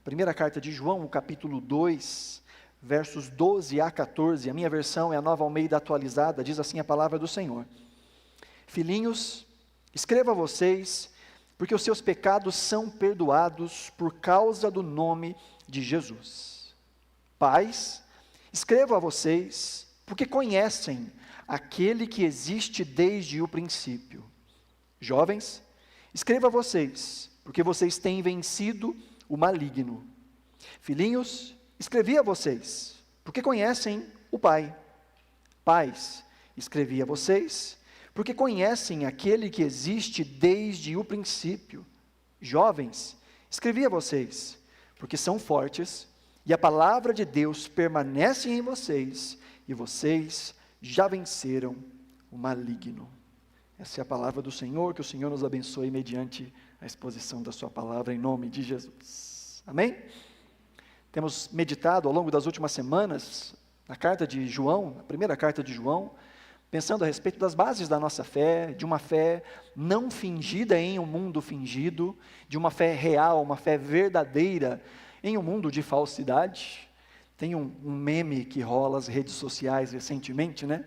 Primeira carta de João, o capítulo 2, versos 12 a 14, a minha versão é a Nova Almeida atualizada, diz assim a palavra do Senhor. Filhinhos, escrevo a vocês, porque os seus pecados são perdoados por causa do nome de Jesus. Pais, escrevo a vocês, porque conhecem aquele que existe desde o princípio. Jovens, escrevo a vocês, porque vocês têm vencido o maligno. Filhinhos, escrevi a vocês, porque conhecem o Pai. Pais, escrevi a vocês, porque conhecem aquele que existe desde o princípio. Jovens, escrevi a vocês, porque são fortes, e a palavra de Deus permanece em vocês, e vocês já venceram o maligno. Essa é a palavra do Senhor, que o Senhor nos abençoe mediante a exposição da sua palavra, em nome de Jesus. Amém? Temos meditado ao longo das últimas semanas, na carta de João, a primeira carta de João, pensando a respeito das bases da nossa fé, de uma fé não fingida em um mundo fingido, de uma fé real, uma fé verdadeira em um mundo de falsidade. Tem um meme que rola nas redes sociais recentemente, né?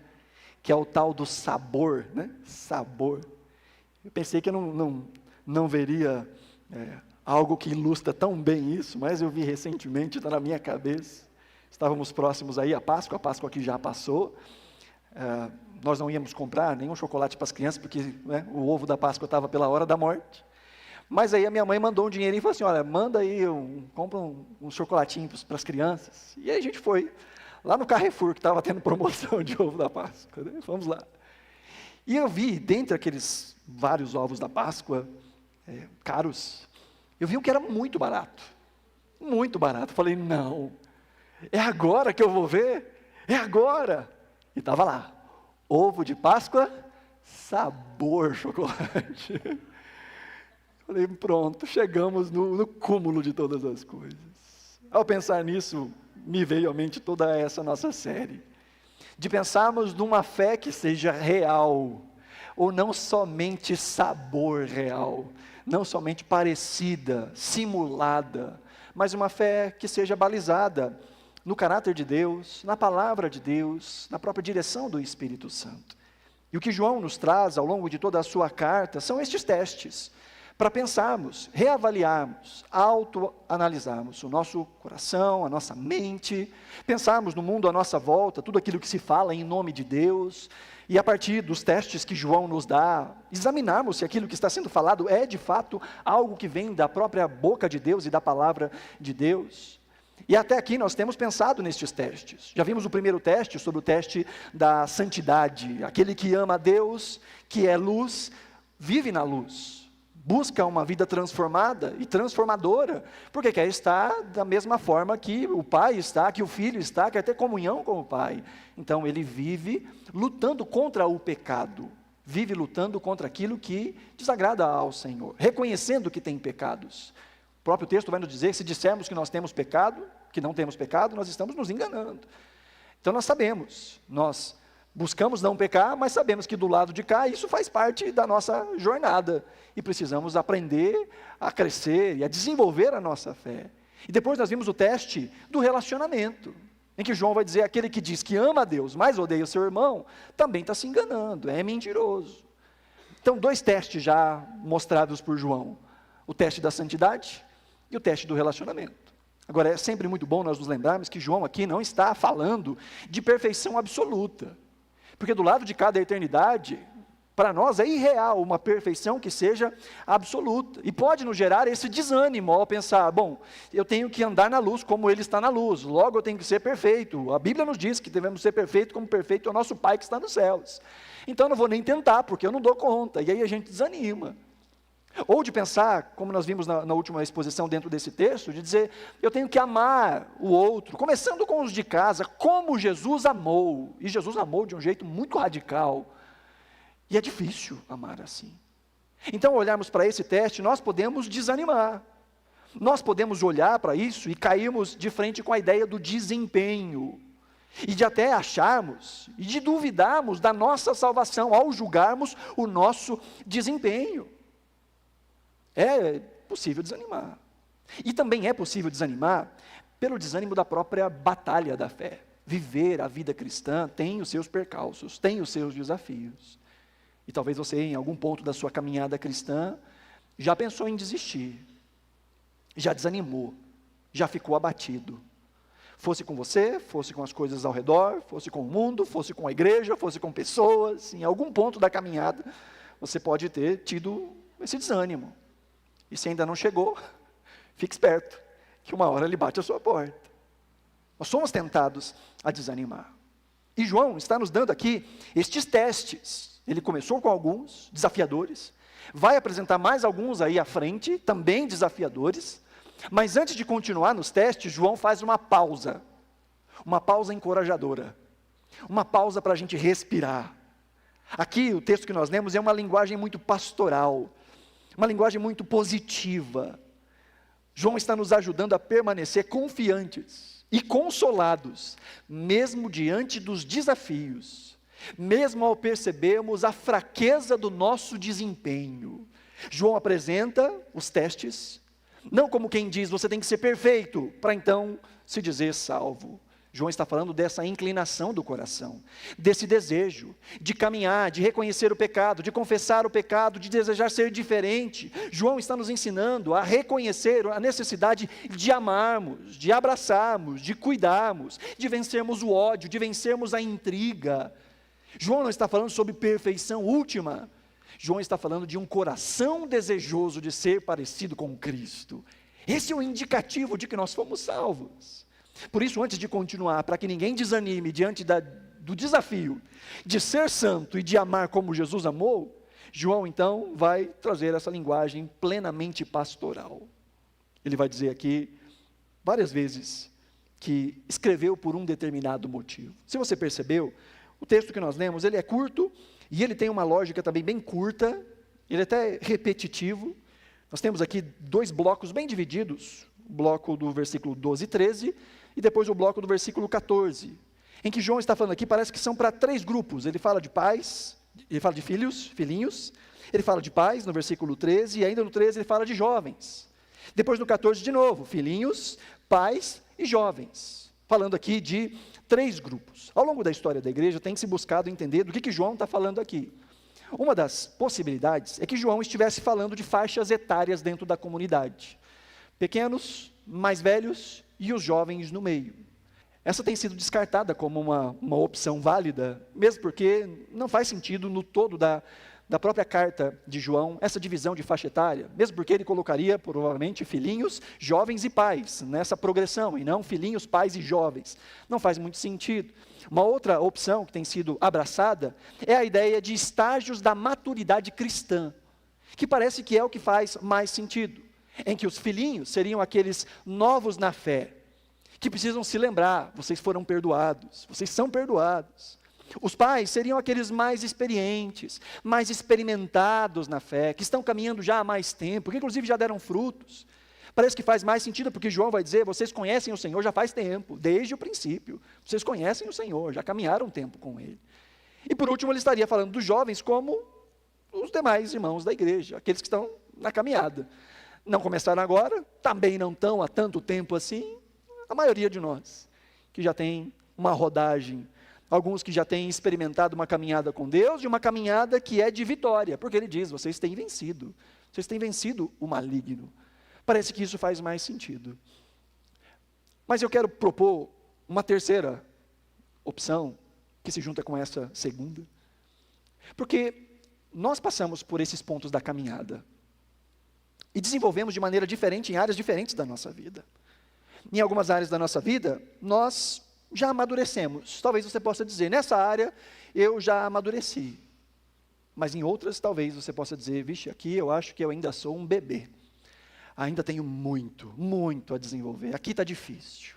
Que é o tal do sabor, né? Sabor. Eu pensei que eu não veria algo que ilustra tão bem isso, mas eu vi recentemente, está na minha cabeça. Estávamos próximos aí à Páscoa, a Páscoa que já passou. Nós não íamos comprar nenhum chocolate para as crianças, porque o ovo da Páscoa estava pela hora da morte. Mas aí a minha mãe mandou um dinheirinho e falou assim, olha, manda aí, compra um chocolatinho para as crianças. E aí a gente foi lá no Carrefour, que estava tendo promoção de ovo da Páscoa, né? Vamos lá. E eu vi, dentre aqueles vários ovos da Páscoa, caros, eu vi um que era muito barato. Muito barato. Falei, não, é agora que eu vou ver? É agora. E estava lá, ovo de Páscoa, sabor chocolate. Falei, pronto, chegamos no cúmulo de todas as coisas. Ao pensar nisso, me veio à mente toda essa nossa série, de pensarmos numa fé que seja real, ou não somente sabor real, não somente parecida, simulada, mas uma fé que seja balizada no caráter de Deus, na palavra de Deus, na própria direção do Espírito Santo. E o que João nos traz ao longo de toda a sua carta são estes testes, para pensarmos, reavaliarmos, autoanalisarmos o nosso coração, a nossa mente, pensarmos no mundo à nossa volta, tudo aquilo que se fala em nome de Deus, e a partir dos testes que João nos dá, examinarmos se aquilo que está sendo falado é de fato algo que vem da própria boca de Deus e da palavra de Deus. E até aqui nós temos pensado nestes testes. Já vimos o primeiro teste, sobre o teste da santidade. Aquele que ama a Deus, que é luz, vive na luz. Busca uma vida transformada e transformadora, porque quer estar da mesma forma que o Pai está, que o Filho está, quer ter comunhão com o Pai. Então ele vive lutando contra o pecado, vive lutando contra aquilo que desagrada ao Senhor, reconhecendo que tem pecados. O próprio texto vai nos dizer, se dissermos que nós temos pecado, que não temos pecado, nós estamos nos enganando. Então nós sabemos, nós buscamos não pecar, mas sabemos que do lado de cá, isso faz parte da nossa jornada, e precisamos aprender a crescer e a desenvolver a nossa fé. E depois nós vimos o teste do relacionamento, em que João vai dizer, aquele que diz que ama a Deus, mas odeia o seu irmão, também está se enganando, é mentiroso. Então 2 testes já mostrados por João, o teste da santidade e o teste do relacionamento. Agora é sempre muito bom nós nos lembrarmos que João aqui não está falando de perfeição absoluta, porque do lado de cá da eternidade, para nós é irreal uma perfeição que seja absoluta, e pode nos gerar esse desânimo ao pensar, bom, eu tenho que andar na luz como ele está na luz, logo eu tenho que ser perfeito. A Bíblia nos diz que devemos ser perfeitos como perfeito é o nosso Pai que está nos céus, então eu não vou nem tentar, porque eu não dou conta, e aí a gente desanima. Ou de pensar, como nós vimos na última exposição dentro desse texto, de dizer, eu tenho que amar o outro, começando com os de casa, como Jesus amou, e Jesus amou de um jeito muito radical, e é difícil amar assim. Então, olharmos para esse teste, nós podemos desanimar, nós podemos olhar para isso e cairmos de frente com a ideia do desempenho, e de até acharmos, e de duvidarmos da nossa salvação, ao julgarmos o nosso desempenho. É possível desanimar. E também é possível desanimar pelo desânimo da própria batalha da fé. Viver a vida cristã tem os seus percalços, tem os seus desafios. E talvez você, em algum ponto da sua caminhada cristã, já pensou em desistir, já desanimou, já ficou abatido. Fosse com você, fosse com as coisas ao redor, fosse com o mundo, fosse com a igreja, fosse com pessoas, em algum ponto da caminhada, você pode ter tido esse desânimo. E se ainda não chegou, fique esperto, que uma hora ele bate a sua porta. Nós somos tentados a desanimar. E João está nos dando aqui estes testes. Ele começou com alguns desafiadores, vai apresentar mais alguns aí à frente, também desafiadores, mas antes de continuar nos testes, João faz uma pausa encorajadora, uma pausa para a gente respirar. Aqui o texto que nós lemos é uma linguagem muito pastoral, uma linguagem muito positiva. João está nos ajudando a permanecer confiantes e consolados, mesmo diante dos desafios, mesmo ao percebermos a fraqueza do nosso desempenho. João apresenta os testes, não como quem diz, você tem que ser perfeito, para então se dizer salvo. João está falando dessa inclinação do coração, desse desejo de caminhar, de reconhecer o pecado, de confessar o pecado, de desejar ser diferente. João está nos ensinando a reconhecer a necessidade de amarmos, de abraçarmos, de cuidarmos, de vencermos o ódio, de vencermos a intriga. João não está falando sobre perfeição última. João está falando de um coração desejoso de ser parecido com Cristo. Esse é o indicativo de que nós fomos salvos. Por isso, antes de continuar, para que ninguém desanime diante do desafio de ser santo e de amar como Jesus amou, João então vai trazer essa linguagem plenamente pastoral. Ele vai dizer aqui várias vezes que escreveu por um determinado motivo. Se você percebeu, o texto que nós lemos, ele é curto e ele tem uma lógica também bem curta, ele é até repetitivo. Nós temos aqui dois blocos bem divididos, o bloco do versículo 12 e 13, e depois o bloco do versículo 14, em que João está falando aqui, parece que são para três grupos. Ele fala de pais, ele fala de filhinhos, ele fala de pais no versículo 13, e ainda no 13 ele fala de jovens. Depois no 14 de novo, filhinhos, pais e jovens, falando aqui de três grupos. Ao longo da história da igreja tem se buscado entender do que João está falando aqui. Uma das possibilidades é que João estivesse falando de faixas etárias dentro da comunidade. Pequenos, mais velhos e os jovens no meio. Essa tem sido descartada como uma opção válida, mesmo porque não faz sentido no todo da própria carta de João, essa divisão de faixa etária, mesmo porque ele colocaria provavelmente filhinhos, jovens e pais, nessa progressão, e não filhinhos, pais e jovens. Não faz muito sentido. Uma outra opção que tem sido abraçada é a ideia de estágios da maturidade cristã, que parece que é o que faz mais sentido, em que os filhinhos seriam aqueles novos na fé, que precisam se lembrar, vocês foram perdoados, vocês são perdoados. Os pais seriam aqueles mais experientes, mais experimentados na fé, que estão caminhando já há mais tempo, que inclusive já deram frutos. Parece que faz mais sentido, porque João vai dizer, vocês conhecem o Senhor já faz tempo, desde o princípio. Vocês conhecem o Senhor, já caminharam um tempo com Ele. E por último, ele estaria falando dos jovens como os demais irmãos da igreja, aqueles que estão na caminhada. Não começaram agora, também não estão há tanto tempo assim, a maioria de nós, que já tem uma rodagem, alguns que já têm experimentado uma caminhada com Deus, e uma caminhada que é de vitória, porque ele diz, vocês têm vencido o maligno. Parece que isso faz mais sentido. Mas eu quero propor uma terceira opção, que se junta com essa segunda, porque nós passamos por esses pontos da caminhada, e desenvolvemos de maneira diferente em áreas diferentes da nossa vida. Em algumas áreas da nossa vida, nós já amadurecemos. Talvez você possa dizer, nessa área eu já amadureci. Mas em outras, talvez você possa dizer, vixe, aqui eu acho que eu ainda sou um bebê. Ainda tenho muito a desenvolver. Aqui está difícil.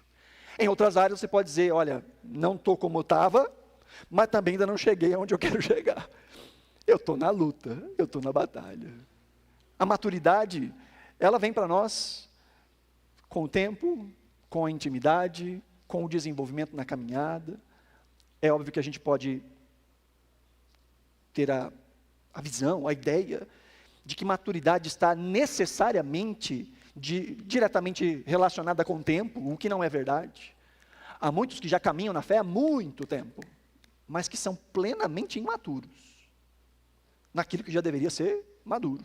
Em outras áreas você pode dizer, olha, não estou como eu estava, mas também ainda não cheguei aonde eu quero chegar. Eu estou na luta, eu estou na batalha. A maturidade, ela vem para nós com o tempo, com a intimidade, com o desenvolvimento na caminhada. É óbvio que a gente pode ter a visão, a ideia de que maturidade está necessariamente diretamente relacionada com o tempo, o que não é verdade. Há muitos que já caminham na fé há muito tempo, mas que são plenamente imaturos naquilo que já deveria ser maduro.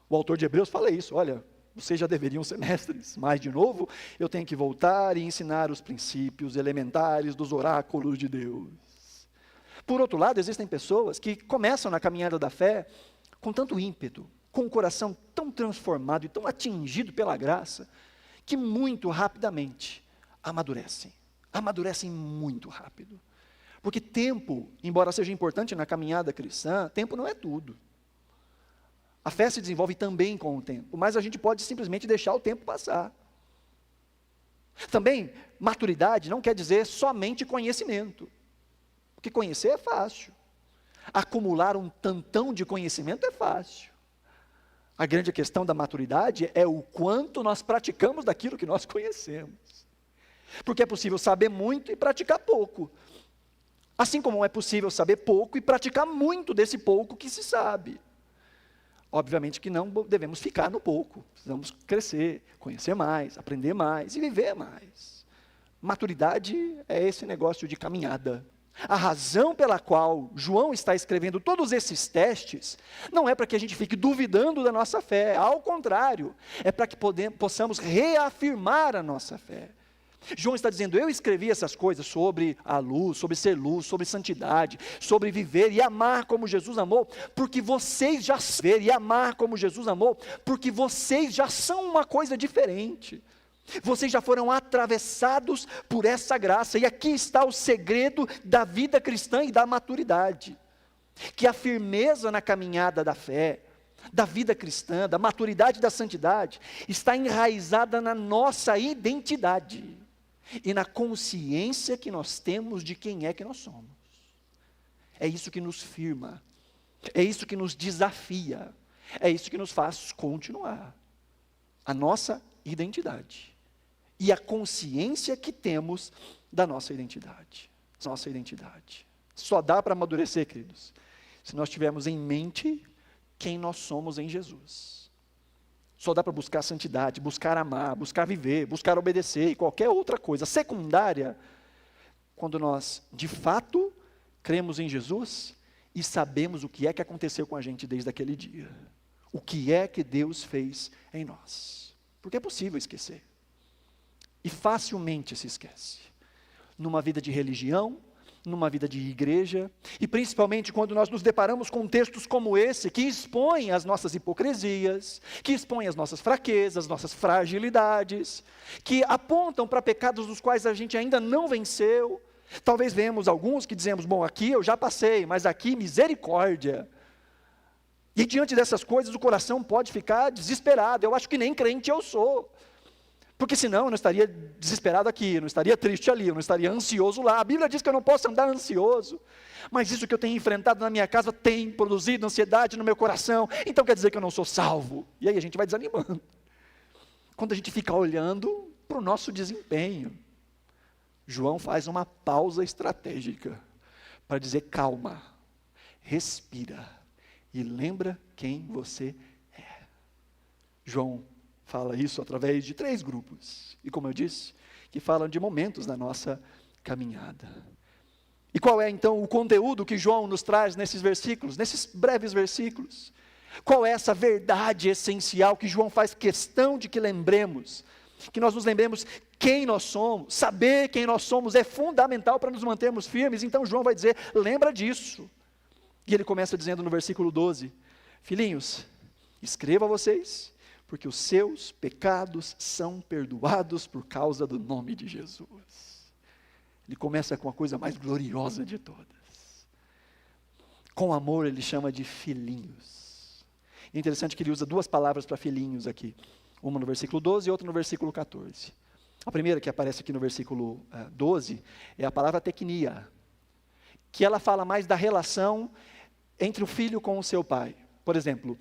O autor de Hebreus fala isso, olha, vocês já deveriam ser mestres, mas de novo, eu tenho que voltar e ensinar os princípios elementares dos oráculos de Deus. Por outro lado, existem pessoas que começam na caminhada da fé com tanto ímpeto, com o coração tão transformado e tão atingido pela graça, que muito rapidamente amadurecem muito rápido. Porque tempo, embora seja importante na caminhada cristã, tempo não é tudo. A fé se desenvolve também com o tempo, mas a gente pode simplesmente deixar o tempo passar. Também, maturidade não quer dizer somente conhecimento, porque conhecer é fácil. Acumular um tantão de conhecimento é fácil. A grande questão da maturidade é o quanto nós praticamos daquilo que nós conhecemos. Porque é possível saber muito e praticar pouco. Assim como é possível saber pouco e praticar muito desse pouco que se sabe. Obviamente que não devemos ficar no pouco, precisamos crescer, conhecer mais, aprender mais e viver mais. Maturidade é esse negócio de caminhada. A razão pela qual João está escrevendo todos esses testes, não é para que a gente fique duvidando da nossa fé, ao contrário, é para que possamos reafirmar a nossa fé. João está dizendo, eu escrevi essas coisas sobre a luz, sobre santidade, sobre viver e amar como Jesus amou, porque vocês já são uma coisa diferente. Vocês já foram atravessados por essa graça, e aqui está o segredo da vida cristã e da maturidade, que a firmeza na caminhada da fé, da vida cristã, da maturidade e da santidade, está enraizada na nossa identidade, e na consciência que nós temos de quem é que nós somos. É isso que nos firma, é isso que nos desafia, é isso que nos faz continuar. A nossa identidade. E a consciência que temos da nossa identidade. Só dá para amadurecer, queridos, se nós tivermos em mente quem nós somos em Jesus. Só dá para buscar santidade, buscar amar, buscar viver, buscar obedecer e qualquer outra coisa secundária, quando nós, de fato, cremos em Jesus e sabemos o que é que aconteceu com a gente desde aquele dia. O que é que Deus fez em nós. Porque é possível esquecer. E facilmente se esquece. Numa vida de religião, numa vida de igreja, e principalmente quando nós nos deparamos com textos como esse, que expõem as nossas hipocrisias, que expõem as nossas fraquezas, nossas fragilidades, que apontam para pecados dos quais a gente ainda não venceu. Talvez venhamos alguns que dizemos, bom, aqui eu já passei, mas aqui misericórdia. E diante dessas coisas o coração pode ficar desesperado. Eu acho que nem crente eu sou. Porque senão eu não estaria desesperado aqui, eu não estaria triste ali, eu não estaria ansioso lá. A Bíblia diz que eu não posso andar ansioso. Mas isso que eu tenho enfrentado na minha casa tem produzido ansiedade no meu coração. Então quer dizer que eu não sou salvo. E aí a gente vai desanimando. Quando a gente fica olhando para o nosso desempenho. João faz uma pausa estratégica para dizer calma, respira e lembra quem você é. João fala isso através de 3 grupos, e como eu disse, que falam de momentos da nossa caminhada. E qual é então o conteúdo que João nos traz nesses versículos, nesses breves versículos? Qual é essa verdade essencial que João faz questão de que lembremos? Que nós nos lembremos quem nós somos. Saber quem nós somos é fundamental para nos mantermos firmes. Então João vai dizer, lembra disso. E ele começa dizendo no versículo 12, filhinhos, escrevo a vocês, porque os seus pecados são perdoados por causa do nome de Jesus. Ele começa com a coisa mais gloriosa de todas. Com amor ele chama de filhinhos. É interessante que ele usa 2 palavras para filhinhos aqui. Uma no versículo 12 e outra no versículo 14. A primeira que aparece aqui no versículo 12 é a palavra teknia, que ela fala mais da relação entre o filho com o seu pai. Por exemplo,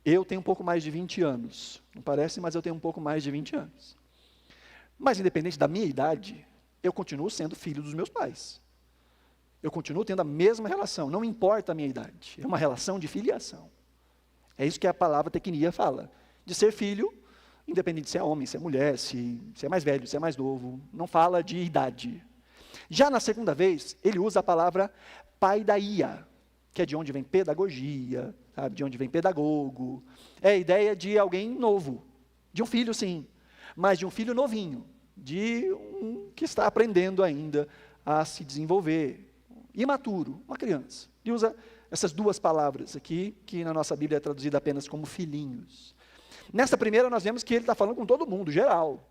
eu tenho um pouco mais de 20 anos. Não parece, mas eu tenho um pouco mais de 20 anos. Mas independente da minha idade, eu continuo sendo filho dos meus pais. Eu continuo tendo a mesma relação, não importa a minha idade. É uma relação de filiação. É isso que a palavra teknia fala. De ser filho independente se é homem, se é mulher, se é mais velho, se é mais novo, não fala de idade. Já na segunda vez, ele usa a palavra paidaia, que é de onde vem pedagogia, sabe, de onde vem pedagogo. É a ideia de alguém novo, de um filho sim, mas de um filho novinho, de um que está aprendendo ainda a se desenvolver, imaturo, uma criança. Ele usa essas duas palavras aqui, que na nossa Bíblia é traduzida apenas como filhinhos. Nessa primeira nós vemos que ele está falando com todo mundo, geral.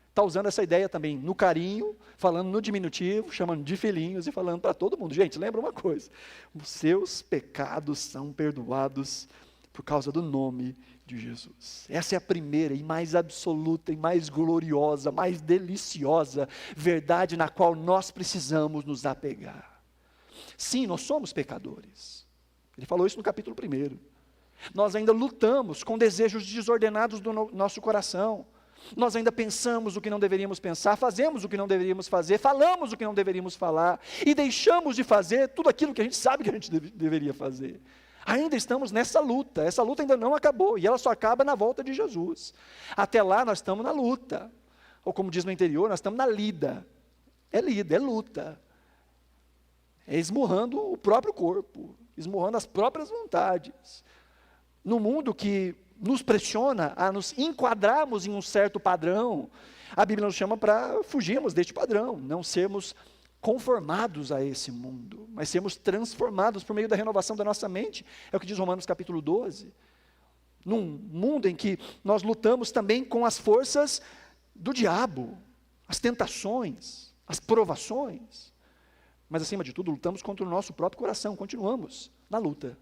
Está usando essa ideia também no carinho, falando no diminutivo, chamando de filhinhos e falando para todo mundo. Gente, lembra uma coisa, os seus pecados são perdoados por causa do nome de Jesus. Essa é a primeira e mais absoluta e mais gloriosa, mais deliciosa verdade na qual nós precisamos nos apegar. Sim, nós somos pecadores. Ele falou isso no capítulo 1. Nós ainda lutamos com desejos desordenados do nosso coração. Nós ainda pensamos o que não deveríamos pensar, fazemos o que não deveríamos fazer, falamos o que não deveríamos falar, e deixamos de fazer tudo aquilo que a gente sabe que a gente deveria fazer. Ainda estamos nessa luta, essa luta ainda não acabou, e ela só acaba na volta de Jesus. Até lá nós estamos na luta, ou como diz no interior, nós estamos na lida. É lida, é luta. É esmurrando o próprio corpo, esmurrando as próprias vontades. No mundo que nos pressiona a nos enquadrarmos em um certo padrão, a Bíblia nos chama para fugirmos deste padrão, não sermos conformados a esse mundo, mas sermos transformados por meio da renovação da nossa mente, é o que diz Romanos capítulo 12, num mundo em que nós lutamos também com as forças do diabo, as tentações, as provações, mas acima de tudo lutamos contra o nosso próprio coração, continuamos na luta.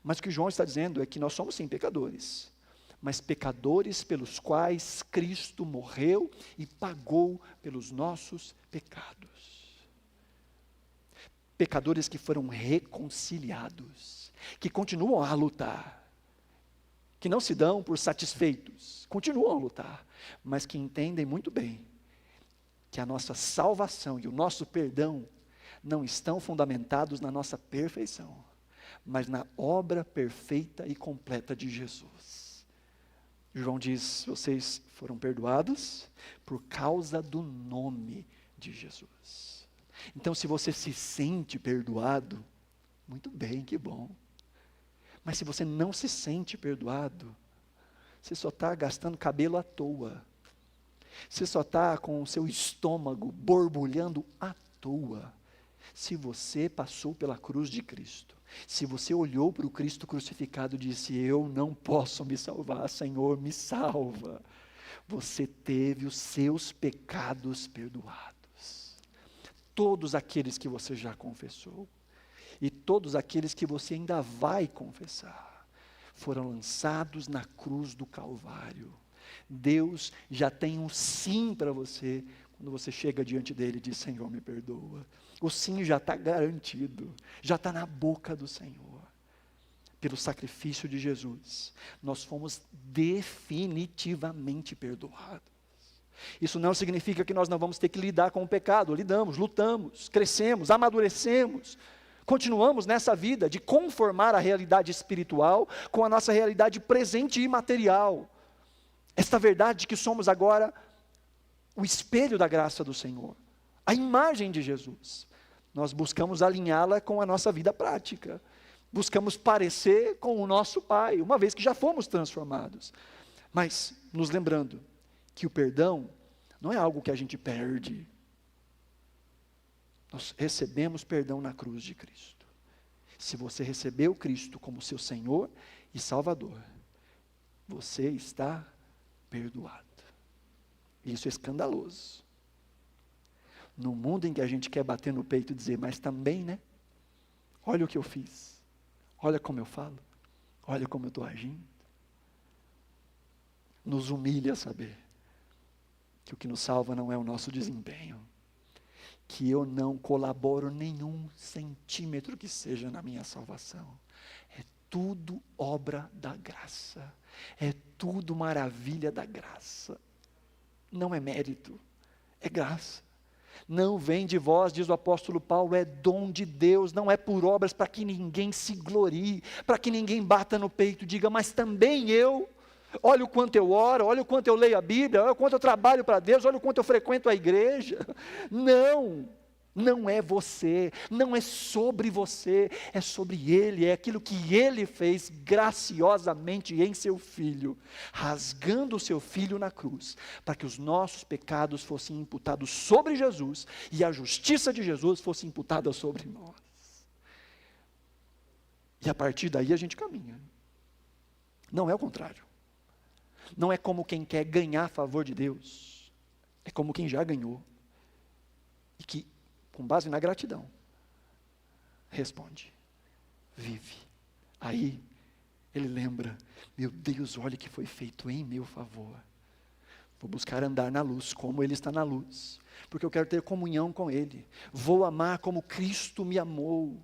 Mas o que João está dizendo é que nós somos sim pecadores, mas pecadores pelos quais Cristo morreu e pagou pelos nossos pecados. Pecadores que foram reconciliados, que continuam a lutar, que não se dão por satisfeitos, continuam a lutar, mas que entendem muito bem que a nossa salvação e o nosso perdão não estão fundamentados na nossa perfeição, mas na obra perfeita e completa de Jesus. João diz, vocês foram perdoados por causa do nome de Jesus. Então se você se sente perdoado, muito bem, que bom. Mas se você não se sente perdoado, você só está gastando cabelo à toa. Você só está com o seu estômago borbulhando à toa. Se você passou pela cruz de Cristo, se você olhou para o Cristo crucificado e disse, eu não posso me salvar, Senhor, me salva, você teve os seus pecados perdoados. Todos aqueles que você já confessou, e todos aqueles que você ainda vai confessar, foram lançados na cruz do Calvário. Deus já tem um sim para você, quando você chega diante dele e diz, Senhor, me perdoa. O sim já está garantido, já está na boca do Senhor. Pelo sacrifício de Jesus, nós fomos definitivamente perdoados. Isso não significa que nós não vamos ter que lidar com o pecado. Lidamos, lutamos, crescemos, amadurecemos. Continuamos nessa vida de conformar a realidade espiritual com a nossa realidade presente e material. Esta verdade de que somos agora o espelho da graça do Senhor, a imagem de Jesus. Nós buscamos alinhá-la com a nossa vida prática. Buscamos parecer com o nosso Pai, uma vez que já fomos transformados. Mas nos lembrando que o perdão não é algo que a gente perde. Nós recebemos perdão na cruz de Cristo. Se você recebeu Cristo como seu Senhor e Salvador, você está perdoado. Isso é escandaloso. No mundo em que a gente quer bater no peito e dizer, mas também, né? Olha o que eu fiz. Olha como eu falo. Olha como eu estou agindo. Nos humilha saber que o que nos salva não é o nosso desempenho. Que eu não colaboro nenhum centímetro que seja na minha salvação. É tudo obra da graça. É tudo maravilha da graça. Não é mérito, é graça. Não vem de vós, diz o apóstolo Paulo, é dom de Deus, não é por obras para que ninguém se glorie, para que ninguém bata no peito e diga, mas também eu, olha o quanto eu oro, olha o quanto eu leio a Bíblia, olha o quanto eu trabalho para Deus, olha o quanto eu frequento a igreja. Não, não é você, não é sobre você, é sobre Ele, é aquilo que Ele fez graciosamente em seu Filho, rasgando o seu Filho na cruz, para que os nossos pecados fossem imputados sobre Jesus, e a justiça de Jesus fosse imputada sobre nós. E a partir daí a gente caminha. Não é o contrário. Não é como quem quer ganhar a favor de Deus, é como quem já ganhou, e que, com base na gratidão, responde, vive. Aí, ele lembra, meu Deus, olha o que foi feito em meu favor. Vou buscar andar na luz, como Ele está na luz, porque eu quero ter comunhão com Ele. Vou amar como Cristo me amou.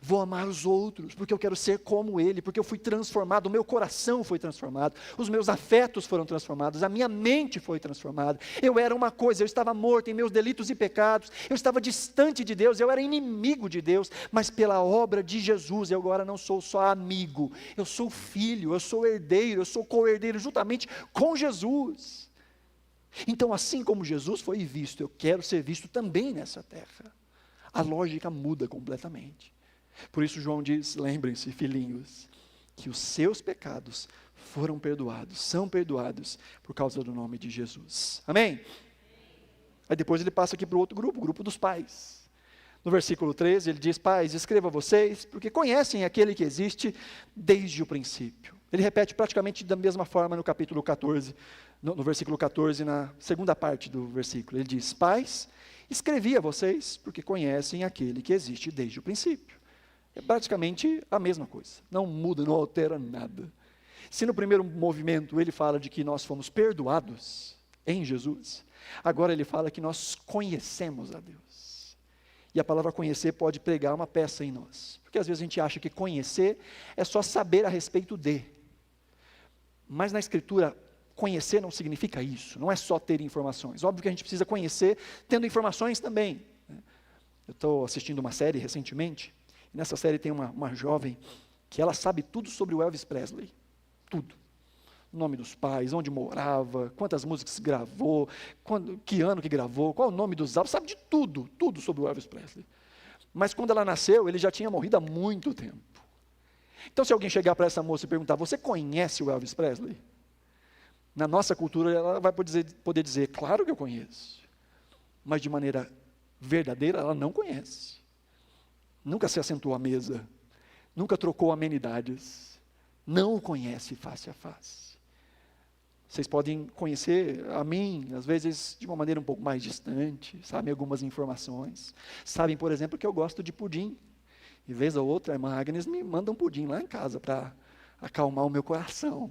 Vou amar os outros, porque eu quero ser como Ele, porque eu fui transformado, o meu coração foi transformado, os meus afetos foram transformados, a minha mente foi transformada. Eu era uma coisa, eu estava morto em meus delitos e pecados, eu estava distante de Deus, eu era inimigo de Deus, mas pela obra de Jesus, eu agora não sou só amigo, eu sou filho, eu sou herdeiro, eu sou co-herdeiro juntamente com Jesus. Então, assim como Jesus foi visto, eu quero ser visto também nessa terra. A lógica muda completamente. Por isso João diz, lembrem-se, filhinhos, que os seus pecados foram perdoados, são perdoados por causa do nome de Jesus. Amém? Aí depois ele passa aqui para o outro grupo, o grupo dos pais. No versículo 13 ele diz, pais, escreva vocês, porque conhecem aquele que existe desde o princípio. Ele repete praticamente da mesma forma no capítulo 14, no versículo 14, na segunda parte do versículo. Ele diz, pais, escrevi a vocês, porque conhecem aquele que existe desde o princípio. É praticamente a mesma coisa, não muda, não altera nada. Se no primeiro movimento ele fala de que nós fomos perdoados em Jesus, agora ele fala que nós conhecemos a Deus. E a palavra conhecer pode pregar uma peça em nós, porque às vezes a gente acha que conhecer é só saber a respeito de. Mas na Escritura, conhecer não significa isso, não é só ter informações. Óbvio que a gente precisa conhecer tendo informações também. Eu estou assistindo uma série recentemente, e nessa série tem uma jovem que ela sabe tudo sobre o Elvis Presley, tudo. O nome dos pais, onde morava, quantas músicas gravou, que ano que gravou, qual o nome dos álbuns, sabe de tudo, tudo sobre o Elvis Presley. Mas quando ela nasceu, ele já tinha morrido há muito tempo. Então se alguém chegar para essa moça e perguntar, você conhece o Elvis Presley? Na nossa cultura ela vai poder dizer, claro que eu conheço. Mas de maneira verdadeira ela não conhece. Nunca se assentou à mesa, nunca trocou amenidades, não o conhece face a face. Vocês podem conhecer a mim, às vezes de uma maneira um pouco mais distante, sabem algumas informações. Sabem, por exemplo, que eu gosto de pudim. E vez ou outra, a irmã Agnes me manda um pudim lá em casa para acalmar o meu coração.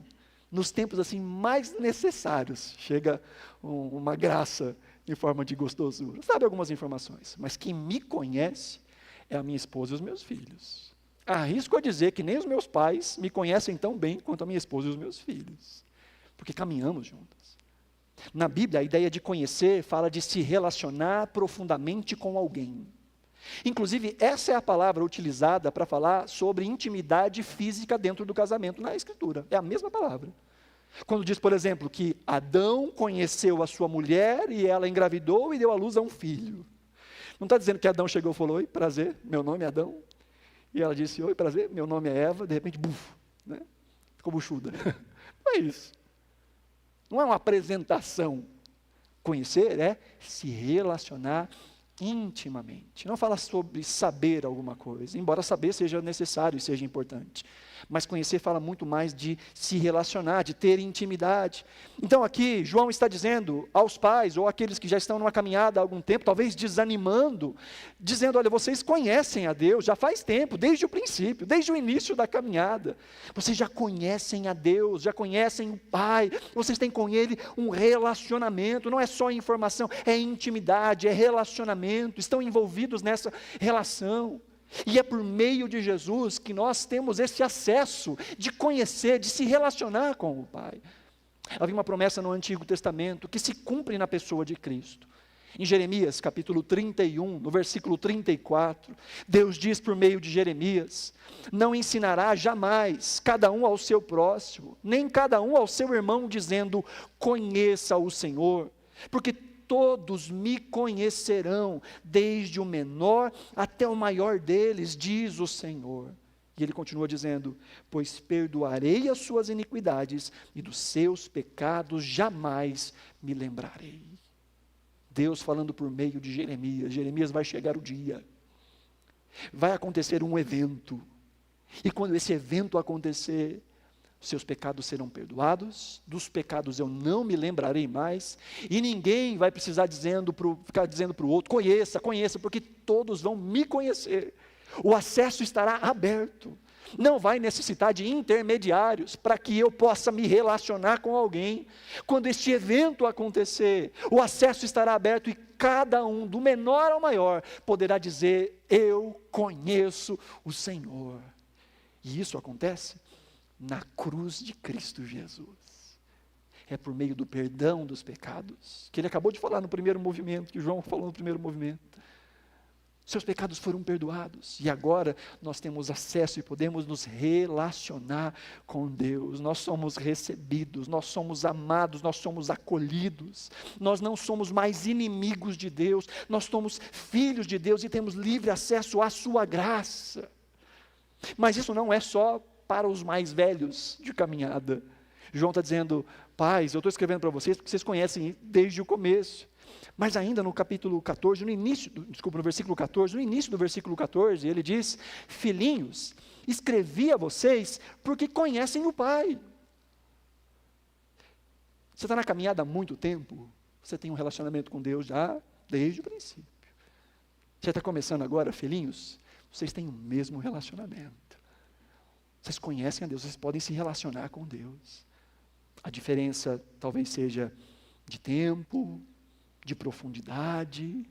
Nos tempos assim mais necessários, chega uma graça em forma de gostosura. Sabe algumas informações, mas quem me conhece é a minha esposa e os meus filhos. Arrisco a dizer que nem os meus pais me conhecem tão bem quanto a minha esposa e os meus filhos, porque caminhamos juntos. Na Bíblia, a ideia de conhecer fala de se relacionar profundamente com alguém. Inclusive, essa é a palavra utilizada para falar sobre intimidade física dentro do casamento na Escritura. É a mesma palavra. Quando diz, por exemplo, que Adão conheceu a sua mulher e ela engravidou e deu à luz a um filho. Não está dizendo que Adão chegou e falou, oi, prazer, meu nome é Adão. E ela disse, oi, prazer, meu nome é Eva. De repente, buf, né? Ficou buchuda. Não é isso. Não é uma apresentação. Conhecer é se relacionar intimamente. Não fala sobre saber alguma coisa, embora saber seja necessário e seja importante. Mas conhecer fala muito mais de se relacionar, de ter intimidade. Então aqui, João está dizendo aos pais, ou àqueles que já estão numa caminhada há algum tempo, talvez desanimando, dizendo, olha, vocês conhecem a Deus já faz tempo, desde o princípio, desde o início da caminhada. Vocês já conhecem a Deus, já conhecem o Pai, vocês têm com Ele um relacionamento, não é só informação, é intimidade, é relacionamento, estão envolvidos nessa relação. E é por meio de Jesus que nós temos esse acesso de conhecer, de se relacionar com o Pai. Havia uma promessa no Antigo Testamento que se cumpre na pessoa de Cristo. Em Jeremias capítulo 31, no versículo 34, Deus diz por meio de Jeremias: não ensinará jamais cada um ao seu próximo, nem cada um ao seu irmão, dizendo: conheça o Senhor, porque todos me conhecerão, desde o menor até o maior deles, diz o Senhor. E ele continua dizendo: pois perdoarei as suas iniquidades, e dos seus pecados jamais me lembrarei. Deus falando por meio de Jeremias. Jeremias, vai chegar o dia, vai acontecer um evento, e quando esse evento acontecer, seus pecados serão perdoados, dos pecados eu não me lembrarei mais, e ninguém vai precisar ficar dizendo para o outro: conheça, conheça, porque todos vão me conhecer. O acesso estará aberto, não vai necessitar de intermediários para que eu possa me relacionar com alguém. Quando este evento acontecer, o acesso estará aberto, e cada um, do menor ao maior, poderá dizer: eu conheço o Senhor. E isso acontece na cruz de Cristo Jesus. É por meio do perdão dos pecados, que ele acabou de falar no primeiro movimento, que João falou no primeiro movimento. Seus pecados foram perdoados, e agora nós temos acesso e podemos nos relacionar com Deus. Nós somos recebidos, nós somos amados, nós somos acolhidos, nós não somos mais inimigos de Deus, nós somos filhos de Deus e temos livre acesso à sua graça. Mas isso não é só para os mais velhos de caminhada. João está dizendo: pais, eu estou escrevendo para vocês porque vocês conhecem desde o começo. Mas ainda no capítulo 14, no versículo 14, no início do versículo 14, ele diz: filhinhos, escrevi a vocês porque conhecem o Pai. Você está na caminhada há muito tempo? Você tem um relacionamento com Deus já desde o princípio. Você está começando agora, filhinhos? Vocês têm o mesmo relacionamento. Vocês conhecem a Deus, vocês podem se relacionar com Deus. A diferença talvez seja de tempo, de profundidade,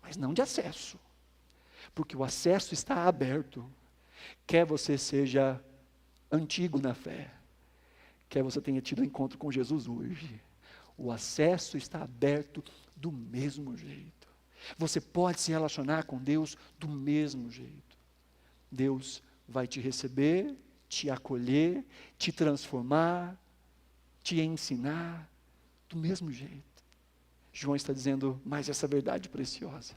mas não de acesso, porque o acesso está aberto, quer você seja antigo na fé, quer você tenha tido um encontro com Jesus hoje, o acesso está aberto do mesmo jeito. Você pode se relacionar com Deus do mesmo jeito. Deus vai te receber, te acolher, te transformar, te ensinar do mesmo jeito. João está dizendo mais essa verdade preciosa,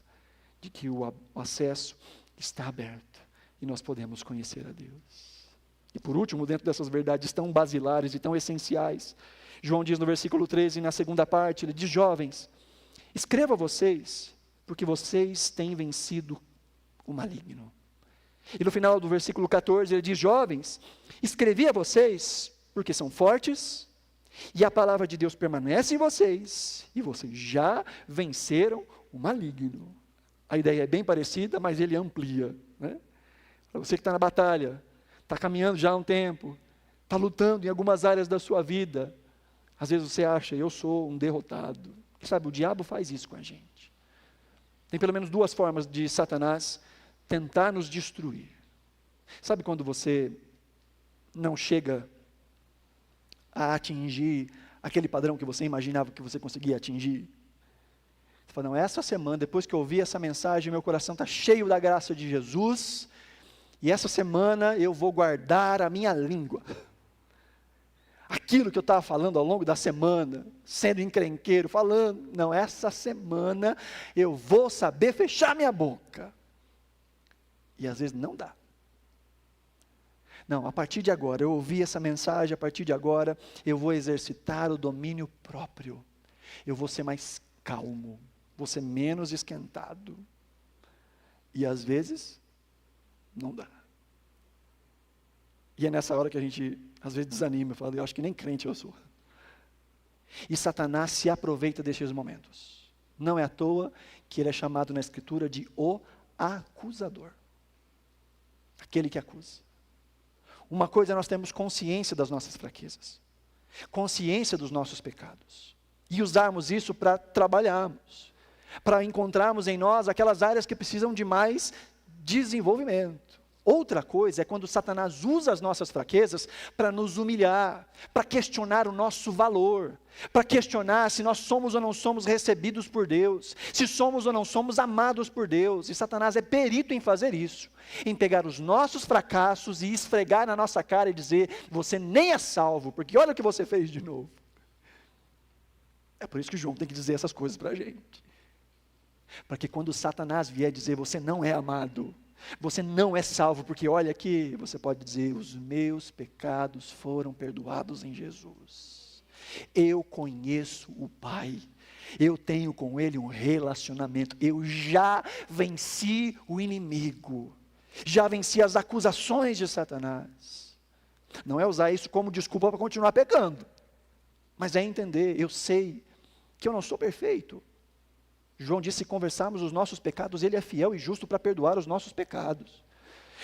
de que o acesso está aberto, e nós podemos conhecer a Deus. E por último, dentro dessas verdades tão basilares e tão essenciais, João diz no versículo 13, na segunda parte, ele diz: jovens, escreva a vocês, porque vocês têm vencido o maligno. E no final do versículo 14, ele diz: jovens, escrevi a vocês, porque são fortes, e a palavra de Deus permanece em vocês, e vocês já venceram o maligno. A ideia é bem parecida, mas ele amplia, né? Para você que está na batalha, está caminhando já há um tempo, está lutando em algumas áreas da sua vida, às vezes você acha: eu sou um derrotado. Sabe, o diabo faz isso com a gente. Tem pelo menos duas formas de Satanás tentar nos destruir. Sabe quando você não chega a atingir aquele padrão que você imaginava que você conseguia atingir? Você fala: não, essa semana, depois que eu ouvi essa mensagem, meu coração está cheio da graça de Jesus, e essa semana eu vou guardar a minha língua. Aquilo que eu estava falando ao longo da semana, sendo encrenqueiro, falando, não, essa semana eu vou saber fechar minha boca. E às vezes não dá. Não, a partir de agora, eu ouvi essa mensagem, a partir de agora, eu vou exercitar o domínio próprio. Eu vou ser mais calmo, vou ser menos esquentado. E às vezes, não dá. E é nessa hora que a gente, às vezes, desanima, fala: eu acho que nem crente eu sou. E Satanás se aproveita desses momentos. Não é à toa que ele é chamado na Escritura de o acusador. Aquele que acusa. Uma coisa é nós termos consciência das nossas fraquezas, consciência dos nossos pecados, e usarmos isso para trabalharmos, para encontrarmos em nós aquelas áreas que precisam de mais desenvolvimento. Outra coisa é quando Satanás usa as nossas fraquezas para nos humilhar, para questionar o nosso valor, para questionar se nós somos ou não somos recebidos por Deus, se somos ou não somos amados por Deus. E Satanás é perito em fazer isso, em pegar os nossos fracassos e esfregar na nossa cara e dizer: você nem é salvo, porque olha o que você fez de novo. É por isso que João tem que dizer essas coisas para a gente. Para que quando Satanás vier dizer: você não é amado, você não é salvo, porque olha aqui, você pode dizer: os meus pecados foram perdoados em Jesus. Eu conheço o Pai, eu tenho com Ele um relacionamento, eu já venci o inimigo, já venci as acusações de Satanás. Não é usar isso como desculpa para continuar pecando, mas é entender: eu sei que eu não sou perfeito. João diz: se conversarmos os nossos pecados, Ele é fiel e justo para perdoar os nossos pecados.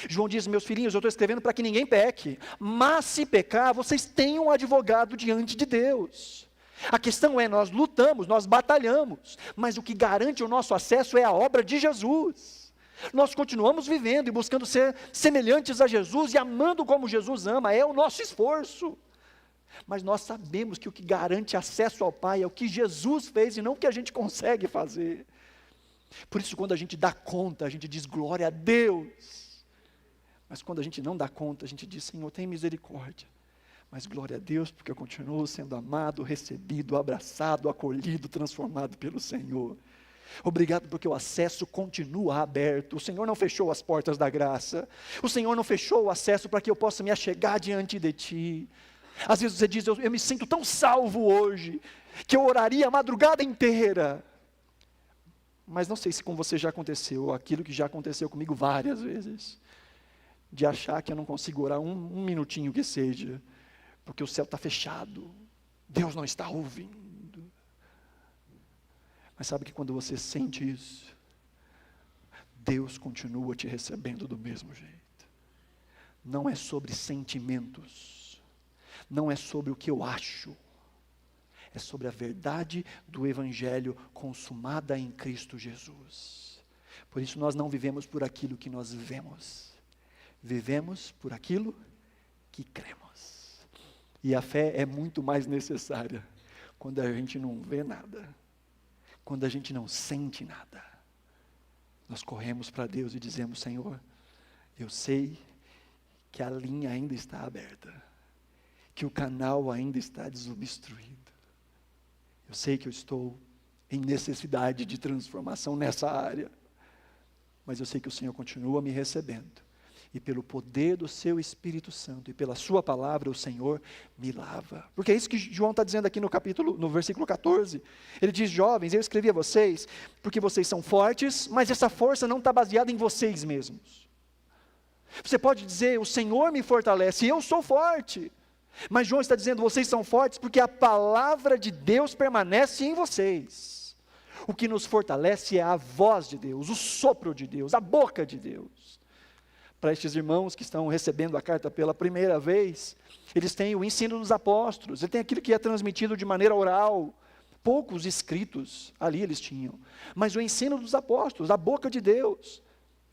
João diz: meus filhinhos, eu estou escrevendo para que ninguém peque, mas se pecar, vocês têm um advogado diante de Deus. A questão é, nós lutamos, nós batalhamos, mas o que garante o nosso acesso é a obra de Jesus. Nós continuamos vivendo e buscando ser semelhantes a Jesus e amando como Jesus ama, é o nosso esforço. Mas nós sabemos que o que garante acesso ao Pai é o que Jesus fez e não o que a gente consegue fazer. Por isso, quando a gente dá conta, a gente diz: glória a Deus. Mas quando a gente não dá conta, a gente diz: Senhor, tem misericórdia. Mas glória a Deus, porque eu continuo sendo amado, recebido, abraçado, acolhido, transformado pelo Senhor. Obrigado porque o acesso continua aberto. O Senhor não fechou as portas da graça. O Senhor não fechou o acesso para que eu possa me achegar diante de Ti. Às vezes você diz: eu me sinto tão salvo hoje, que eu oraria a madrugada inteira. Mas não sei se com você já aconteceu, aquilo que já aconteceu comigo várias vezes, de achar que eu não consigo orar um minutinho que seja, porque o céu está fechado, Deus não está ouvindo. Mas sabe que quando você sente isso, Deus continua te recebendo do mesmo jeito. Não é sobre sentimentos, não é sobre o que eu acho, é sobre a verdade do Evangelho consumada em Cristo Jesus. Por isso nós não vivemos por aquilo que nós vemos, vivemos por aquilo que cremos. E a fé é muito mais necessária quando a gente não vê nada, quando a gente não sente nada. Nós corremos para Deus e dizemos: Senhor, eu sei que a linha ainda está aberta, que o canal ainda está desobstruído. Eu sei que eu estou em necessidade de transformação nessa área, mas eu sei que o Senhor continua me recebendo, e pelo poder do seu Espírito Santo e pela sua palavra, o Senhor me lava. Porque é isso que João está dizendo aqui no versículo 14. Ele diz: jovens, eu escrevi a vocês porque vocês são fortes, mas essa força não está baseada em vocês mesmos. Você pode dizer: o Senhor me fortalece, eu sou forte. Mas João está dizendo: vocês são fortes porque a palavra de Deus permanece em vocês. O que nos fortalece é a voz de Deus, o sopro de Deus, a boca de Deus. Para estes irmãos que estão recebendo a carta pela primeira vez, eles têm o ensino dos apóstolos, eles têm aquilo que é transmitido de maneira oral, poucos escritos ali eles tinham, mas o ensino dos apóstolos, a boca de Deus.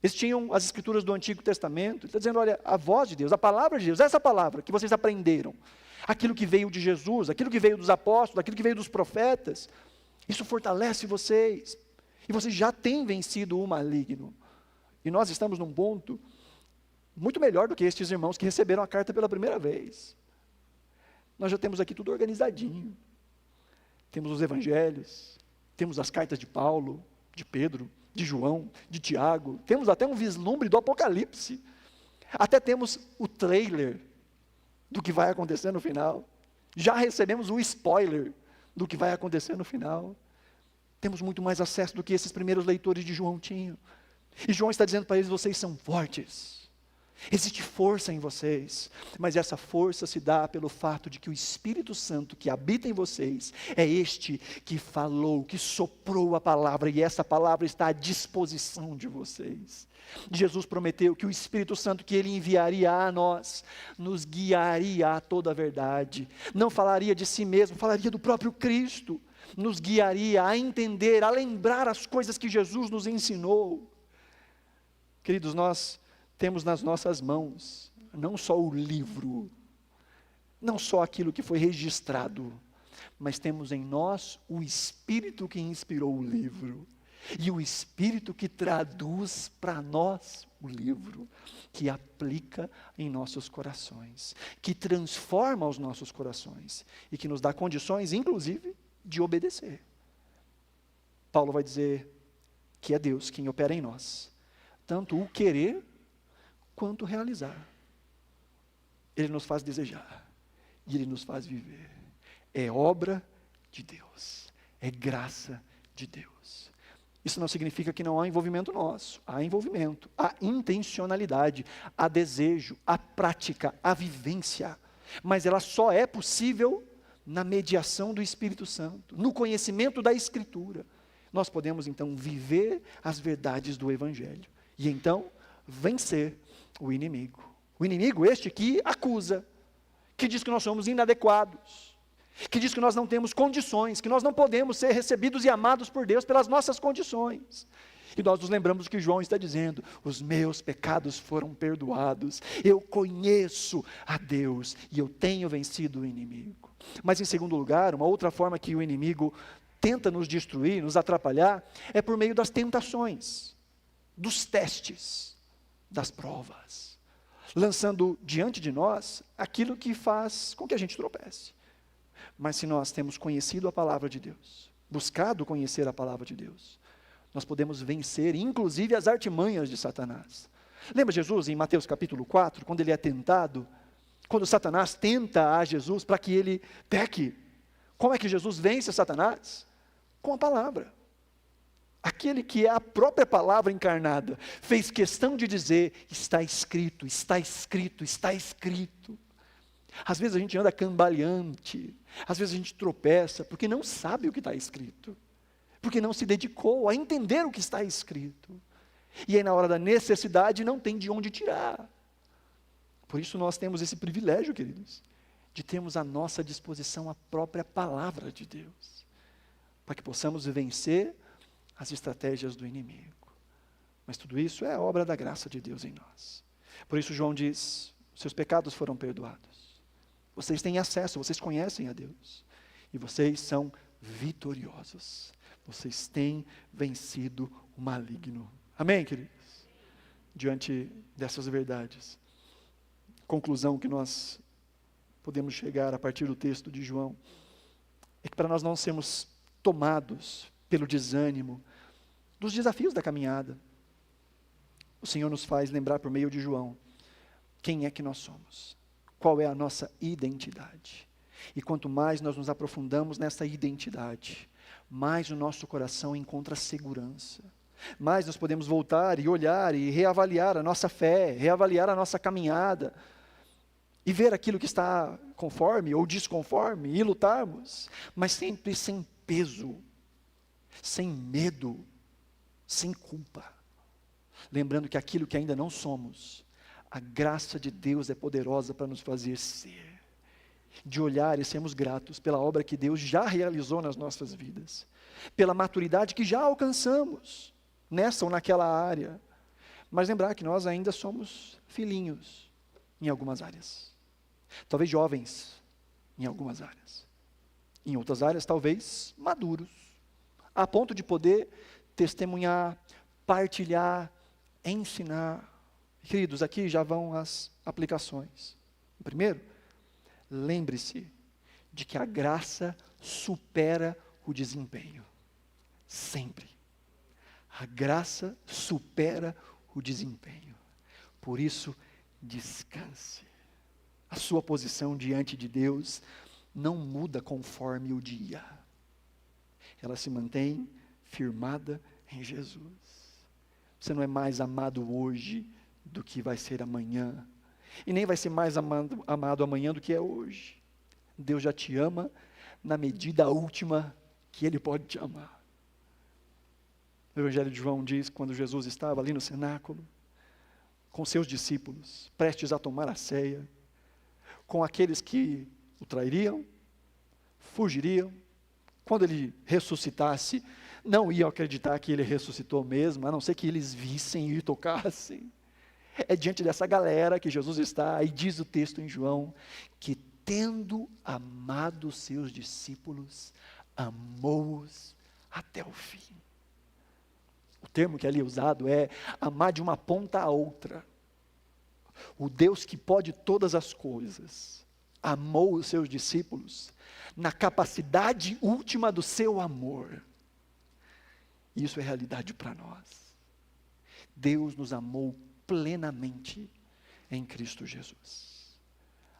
Eles tinham as escrituras do Antigo Testamento. Ele está dizendo: olha, a voz de Deus, a palavra de Deus, essa palavra que vocês aprenderam, aquilo que veio de Jesus, aquilo que veio dos apóstolos, aquilo que veio dos profetas, isso fortalece vocês, e vocês já têm vencido o maligno. E nós estamos num ponto muito melhor do que estes irmãos que receberam a carta pela primeira vez. Nós já temos aqui tudo organizadinho, temos os evangelhos, temos as cartas de Paulo, de Pedro, de João, de Tiago, temos até um vislumbre do Apocalipse, até temos o trailer do que vai acontecer no final, já recebemos o spoiler do que vai acontecer no final, temos muito mais acesso do que esses primeiros leitores de João tinham, e João está dizendo para eles: vocês são fortes, existe força em vocês, mas essa força se dá pelo fato de que o Espírito Santo que habita em vocês é este que falou, que soprou a palavra, e essa palavra está à disposição de vocês. Jesus prometeu que o Espírito Santo que Ele enviaria a nós, nos guiaria a toda a verdade, não falaria de si mesmo, falaria do próprio Cristo, nos guiaria a entender, a lembrar as coisas que Jesus nos ensinou. Queridos, nós temos nas nossas mãos não só o livro, não só aquilo que foi registrado, mas temos em nós o Espírito que inspirou o livro, e o Espírito que traduz para nós o livro, que aplica em nossos corações, que transforma os nossos corações, e que nos dá condições, inclusive, de obedecer. Paulo vai dizer que é Deus quem opera em nós, tanto o querer, quanto o realizar. Ele nos faz desejar, e Ele nos faz viver. É obra de Deus, é graça de Deus. Isso não significa que não há envolvimento nosso, há envolvimento, há intencionalidade, há desejo, há prática, há vivência, mas ela só é possível na mediação do Espírito Santo, no conhecimento da Escritura. Nós podemos então viver as verdades do Evangelho, e então vencer o inimigo. O inimigo este que acusa, que diz que nós somos inadequados, que diz que nós não temos condições, que nós não podemos ser recebidos e amados por Deus pelas nossas condições. E nós nos lembramos que João está dizendo: os meus pecados foram perdoados, eu conheço a Deus e eu tenho vencido o inimigo. Mas em segundo lugar, uma outra forma que o inimigo tenta nos destruir, nos atrapalhar, é por meio das tentações, dos testes, das provas, lançando diante de nós aquilo que faz com que a gente tropece. Mas se nós temos conhecido a palavra de Deus, buscado conhecer a palavra de Deus, nós podemos vencer, inclusive, as artimanhas de Satanás. Lembra Jesus em Mateus capítulo 4, quando ele é tentado, quando Satanás tenta a Jesus para que ele peque? Como é que Jesus vence Satanás? Com a palavra. Aquele que é a própria palavra encarnada, fez questão de dizer: está escrito, está escrito, está escrito. Às vezes a gente anda cambaleante, às vezes a gente tropeça, porque não sabe o que está escrito, porque não se dedicou a entender o que está escrito, e aí na hora da necessidade não tem de onde tirar. Por isso nós temos esse privilégio, queridos, de termos à nossa disposição a própria palavra de Deus, para que possamos vencer as estratégias do inimigo. Mas tudo isso é obra da graça de Deus em nós. Por isso João diz: seus pecados foram perdoados. Vocês têm acesso, vocês conhecem a Deus. E vocês são vitoriosos. Vocês têm vencido o maligno. Amém, queridos? Diante dessas verdades, conclusão que nós podemos chegar a partir do texto de João, é que para nós não sermos tomados pelo desânimo dos desafios da caminhada, o Senhor nos faz lembrar por meio de João quem é que nós somos, qual é a nossa identidade. E quanto mais nós nos aprofundamos nessa identidade, mais o nosso coração encontra segurança, mais nós podemos voltar e olhar e reavaliar a nossa fé, reavaliar a nossa caminhada, e ver aquilo que está conforme ou desconforme, e lutarmos, mas sempre sem peso, sem medo, sem culpa, lembrando que aquilo que ainda não somos, a graça de Deus é poderosa para nos fazer ser, de olhar e sermos gratos pela obra que Deus já realizou nas nossas vidas, pela maturidade que já alcançamos, nessa ou naquela área, mas lembrar que nós ainda somos filhinhos em algumas áreas, talvez jovens em algumas áreas, em outras áreas talvez maduros, a ponto de poder testemunhar, partilhar, ensinar. Queridos, aqui já vão as aplicações. Primeiro, lembre-se de que a graça supera o desempenho. Sempre. A graça supera o desempenho. Por isso, descanse. A sua posição diante de Deus não muda conforme o dia. Ela se mantém firmada em Jesus. Você não é mais amado hoje do que vai ser amanhã, e nem vai ser mais amado amanhã do que é hoje. Deus já te ama na medida última que Ele pode te amar. O Evangelho de João diz que quando Jesus estava ali no cenáculo, com seus discípulos, prestes a tomar a ceia, com aqueles que o trairiam, fugiriam, quando Ele ressuscitasse, não iam acreditar que Ele ressuscitou mesmo, a não ser que eles vissem e tocassem. É diante dessa galera que Jesus está, e diz o texto em João, que tendo amado os seus discípulos, amou-os até o fim. O termo que ali é usado é amar de uma ponta a outra. O Deus que pode todas as coisas, amou os seus discípulos na capacidade última do seu amor. Isso é realidade para nós. Deus nos amou plenamente em Cristo Jesus.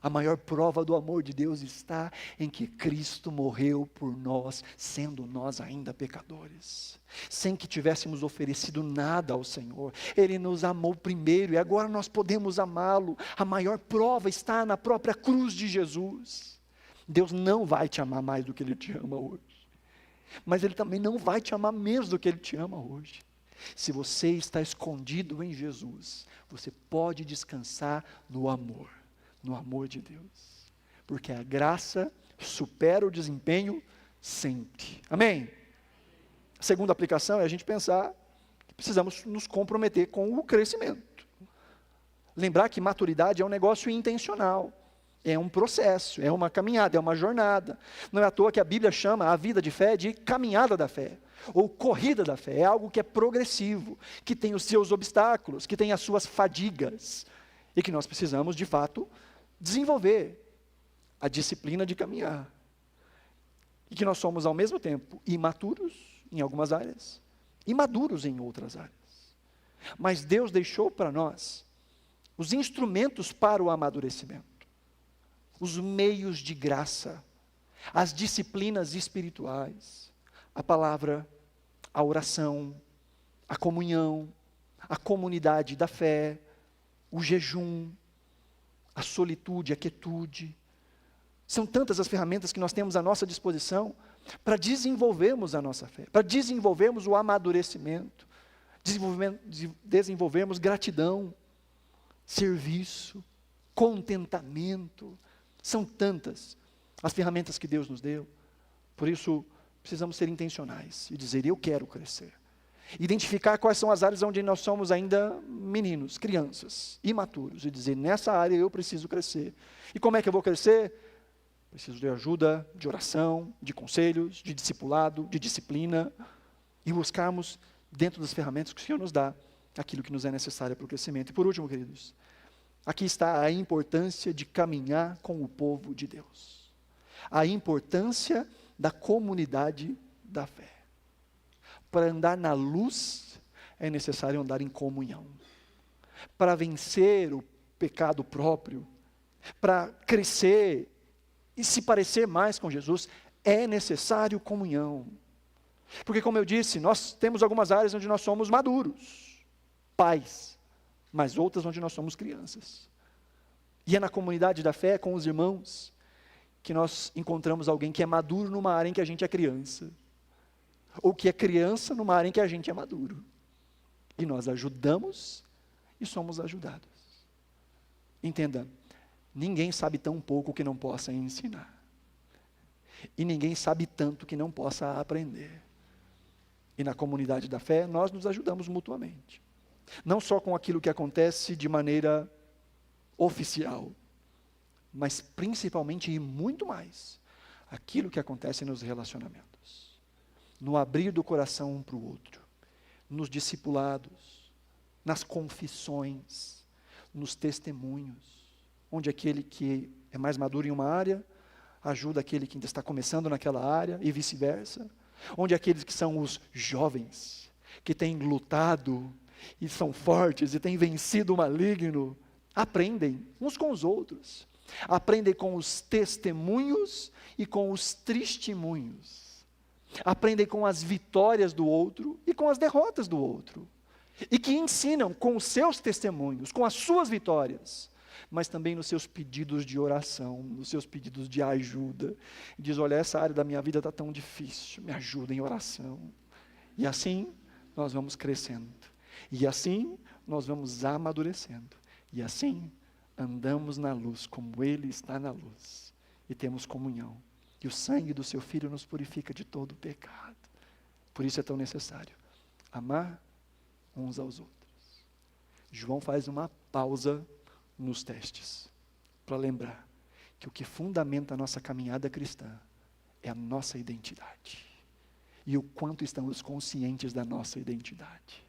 A maior prova do amor de Deus está em que Cristo morreu por nós, sendo nós ainda pecadores, sem que tivéssemos oferecido nada ao Senhor. Ele nos amou primeiro e agora nós podemos amá-lo. A maior prova está na própria cruz de Jesus. Deus não vai te amar mais do que Ele te ama hoje, mas Ele também não vai te amar menos do que Ele te ama hoje. Se você está escondido em Jesus, você pode descansar no amor de Deus, porque a graça supera o desempenho sempre. Amém? A segunda aplicação é a gente pensar que precisamos nos comprometer com o crescimento. Lembrar que maturidade é um negócio intencional, é um processo, é uma caminhada, é uma jornada. Não é à toa que a Bíblia chama a vida de fé de caminhada da fé, ou corrida da fé. É algo que é progressivo, que tem os seus obstáculos, que tem as suas fadigas, e que nós precisamos, de fato, desenvolver a disciplina de caminhar. E que nós somos, ao mesmo tempo, imaturos em algumas áreas, e maduros em outras áreas. Mas Deus deixou para nós os instrumentos para o amadurecimento, os meios de graça, as disciplinas espirituais, a palavra, a oração, a comunhão, a comunidade da fé, o jejum, a solitude, a quietude. São tantas as ferramentas que nós temos à nossa disposição para desenvolvermos a nossa fé, para desenvolvermos o amadurecimento, desenvolvermos gratidão, serviço, contentamento. São tantas as ferramentas que Deus nos deu. Por isso, precisamos ser intencionais e dizer: eu quero crescer. Identificar quais são as áreas onde nós somos ainda meninos, crianças, imaturos, e dizer: nessa área eu preciso crescer. E como é que eu vou crescer? Preciso de ajuda, de oração, de conselhos, de discipulado, de disciplina, e buscarmos, dentro das ferramentas que o Senhor nos dá, aquilo que nos é necessário para o crescimento. E por último, queridos, aqui está a importância de caminhar com o povo de Deus. A importância da comunidade da fé. Para andar na luz, é necessário andar em comunhão. Para vencer o pecado próprio, para crescer e se parecer mais com Jesus, é necessário comunhão. Porque, como eu disse, nós temos algumas áreas onde nós somos maduros, pais, mas outras onde nós somos crianças. E é na comunidade da fé, com os irmãos, que nós encontramos alguém que é maduro numa área em que a gente é criança, ou que é criança numa área em que a gente é maduro. E nós ajudamos e somos ajudados. Entenda, ninguém sabe tão pouco que não possa ensinar. E ninguém sabe tanto que não possa aprender. E na comunidade da fé, nós nos ajudamos mutuamente. Não só com aquilo que acontece de maneira oficial, mas principalmente e muito mais, aquilo que acontece nos relacionamentos. No abrir do coração um para o outro, nos discipulados, nas confissões, nos testemunhos, onde aquele que é mais maduro em uma área, ajuda aquele que ainda está começando naquela área, e vice-versa, onde aqueles que são os jovens, que têm lutado, e são fortes, e têm vencido o maligno, aprendem uns com os outros, aprendem com os testemunhos e com os testemunhos, aprendem com as vitórias do outro e com as derrotas do outro, e que ensinam com os seus testemunhos, com as suas vitórias, mas também nos seus pedidos de oração, nos seus pedidos de ajuda. Diz: olha, essa área da minha vida está tão difícil, me ajuda em oração. E assim nós vamos crescendo, e assim nós vamos amadurecendo, e assim andamos na luz, como Ele está na luz, e temos comunhão. E o sangue do seu Filho nos purifica de todo o pecado. Por isso é tão necessário amar uns aos outros. João faz uma pausa nos testes, para lembrar que o que fundamenta a nossa caminhada cristã é a nossa identidade. E o quanto estamos conscientes da nossa identidade.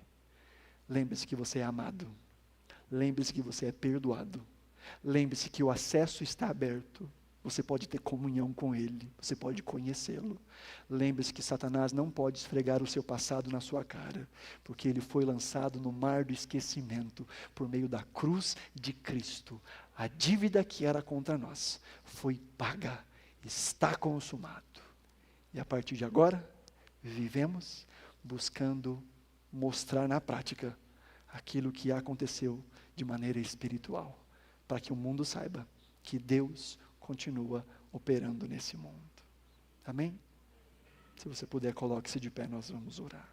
Lembre-se que você é amado. Lembre-se que você é perdoado. Lembre-se que o acesso está aberto. Você pode ter comunhão com Ele. Você pode conhecê-lo. Lembre-se que Satanás não pode esfregar o seu passado na sua cara, porque ele foi lançado no mar do esquecimento por meio da cruz de Cristo. A dívida que era contra nós foi paga, está consumado. E a partir de agora, vivemos buscando mostrar na prática aquilo que aconteceu de maneira espiritual, para que o mundo saiba que Deus continua operando nesse mundo. Amém? Se você puder, coloque-se de pé, nós vamos orar.